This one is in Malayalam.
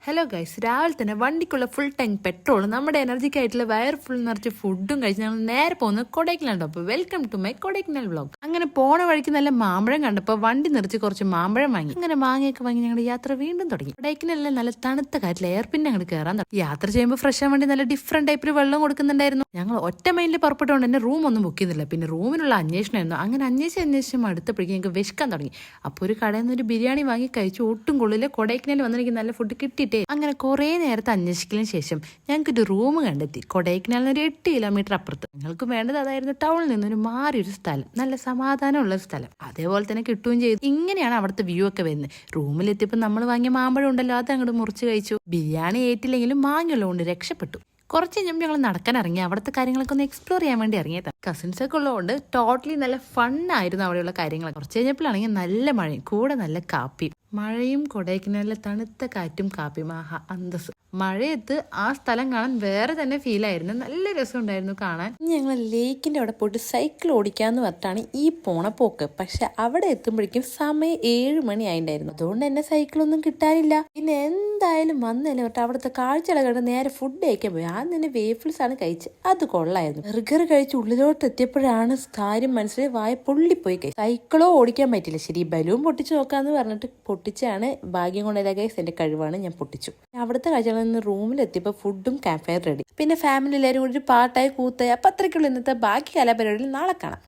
ഹലോ ഗൈസ്, രാവിലെ തന്നെ വണ്ടിക്കുള്ള ഫുൾ ടാങ്ക് പെട്രോൾ നമ്മുടെ എനർജിക്കായിട്ടുള്ള വയർ ഫുൾ നിറച്ച് ഫുഡും കഴിച്ച് ഞങ്ങൾ നേരെ പോകുന്നത് കൊടൈക്കനാലുണ്ട്. അപ്പോൾ welcome to my Kodaikanal vlog. അങ്ങനെ പോണ വഴിക്ക് നല്ല മാമ്പഴം കണ്ടപ്പോൾ വണ്ടി നിറച്ച് കുറച്ച് മാമ്പഴം വാങ്ങി. അങ്ങനെ മാങ്ങയൊക്കെ വാങ്ങി ഞങ്ങളുടെ യാത്ര വീണ്ടും തുടങ്ങി. കൊടൈക്കനാലിലെ നല്ല തണുത്ത കാറ്റിൽ എയർപിന്നെ അങ്ങോട്ട് കയറാൻ തുടങ്ങി. യാത്ര ചെയ്യുമ്പോൾ ഫ്രഷ് ആവാൻ വേണ്ടി നല്ല ഡിഫറെന്റ് ടൈപ്പിൽ വെള്ളം കൊടുക്കുന്നുണ്ടായിരുന്നു. ഞങ്ങൾ ഒറ്റ മൈൻഡിൽ പുറപ്പെട്ടുകൊണ്ട് തന്നെ റൂം ഒന്നും ബുക്ക് ചെയ്യുന്നില്ല. പിന്നെ റൂമിനുള്ള അന്വേഷണമായിരുന്നു. അങ്ങനെ അന്വേഷിച്ച് അടുത്തപ്പോഴേക്കും ഞങ്ങൾക്ക് വിശക്കാൻ തുടങ്ങി. അപ്പോൾ ഒരു കടയിൽ നിന്ന് ഒരു ബിരിയാണി വാങ്ങി കഴിച്ചു. ഒട്ടും കൊള്ളില്ല. കൊടൈക്കനാലിൽ വന്നെനിക്ക് നല്ല ഫുഡ് കിട്ടിയിട്ടേ. അങ്ങനെ കുറേ നേരത്തെ അന്വേഷിക്കലിന് ശേഷം ഞങ്ങൾക്കൊരു റൂം കണ്ടെത്തി. കൊടൈക്കനാലിന് ഒരു 8 കിലോമീറ്റർ അപ്പുറത്ത്. ഞങ്ങൾക്ക് വേണ്ടത് അതായിരുന്നു ടൗണിൽ നിന്നൊരു മാറിയൊരു സ്ഥലം, നല്ല സമാധാനമുള്ള ഒരു സ്ഥലം. അതേപോലെ തന്നെ കിട്ടുകയും ചെയ്തു. ഇങ്ങനെയാണ് അവിടുത്തെ വ്യൂ ഒക്കെ വരുന്നത്. റൂമിലെത്തിയപ്പോൾ നമ്മൾ വാങ്ങിയ മാമ്പഴം ഉണ്ടല്ലോ, അത് അങ്ങോട്ട് മുറിച്ച് കഴിച്ചു. ബിരിയാണി ഏറ്റില്ലെങ്കിലും മാങ്ങയുള്ളതുകൊണ്ട് രക്ഷപ്പെട്ടു. കുറച്ച് കഴിഞ്ഞപ്പോൾ ഞങ്ങൾ നടക്കാൻ ഇറങ്ങി. അവിടുത്തെ കാര്യങ്ങളൊക്കെ ഒന്ന് എക്സ്പ്ലോർ ചെയ്യാൻ വേണ്ടി ഇറങ്ങിയത്. കസിൻസ് ഒക്കെ ഉള്ളതുകൊണ്ട് ടോട്ടലി നല്ല ഫണ്ണായിരുന്നു അവിടെയുള്ള കാര്യങ്ങൾ. കുറച്ച് കഴിഞ്ഞപ്പോഴാണെങ്കിൽ നല്ല മഴയും കൂടെ നല്ല കാപ്പിയും. മഴയും കൊടൈക്കനാലിലെ തണുത്ത കാറ്റും കാപ്പിയും, ആഹാ അന്തസ്. മഴയത്ത് ആ സ്ഥലം കാണാൻ വേറെ തന്നെ ഫീലായിരുന്നു. നല്ല രസമുണ്ടായിരുന്നു കാണാൻ. ഞങ്ങൾ ലേക്കിന്റെ അവിടെ പോയിട്ട് സൈക്കിൾ ഓടിക്കാന്ന് പറഞ്ഞിട്ടാണ് ഈ പോണ പോക്ക്. പക്ഷെ അവിടെ എത്തുമ്പോഴേക്കും സമയം 7 മണി ആയിട്ടുണ്ടായിരുന്നു. അതുകൊണ്ട് തന്നെ സൈക്കിളൊന്നും കിട്ടാനില്ല. പിന്നെ എന്തായാലും വന്നല്ലേ പറഞ്ഞിട്ട് അവിടുത്തെ കാഴ്ചകളെ കണ്ട് നേരെ ഫുഡ് കഴിക്കാൻ പോയി. ആദ്യം തന്നെ വേഫിൾസ് ആണ് കഴിച്ചത്. അത് കൊള്ളായിരുന്നു. ബർഗർ കഴിച്ച് ഉള്ളിലോട്ട് എത്തിയപ്പോഴാണ് കാര്യം മനസ്സിലായി. വായ പൊള്ളിപ്പോയി. സൈക്കിളോ ഓടിക്കാൻ പറ്റില്ല. ശരി, ബലൂൺ പൊട്ടിച്ച് നോക്കാന്ന് പറഞ്ഞിട്ട് പൊട്ടിച്ചാണ്. ഭാഗ്യം കൊണ്ടല്ല ഗൈസ്, എന്റെ കഴിവാണ്, ഞാൻ പൊട്ടിച്ചു. അവിടുത്തെ കാഴ്ചകളിൽ നിന്ന് റൂമിലെത്തിയപ്പോൾ ഫുഡും ക്യാമ്പ് ഫയർ റെഡി. പിന്നെ ഫാമിലി എല്ലാവരും കൂടി ഒരു പാട്ടായി കൂത്തായി. അപ്പം അത്രയ്ക്കുള്ള ഇന്നത്തെ ബാക്കി കലാപരിപാടിയിൽ നാളെ കാണാം.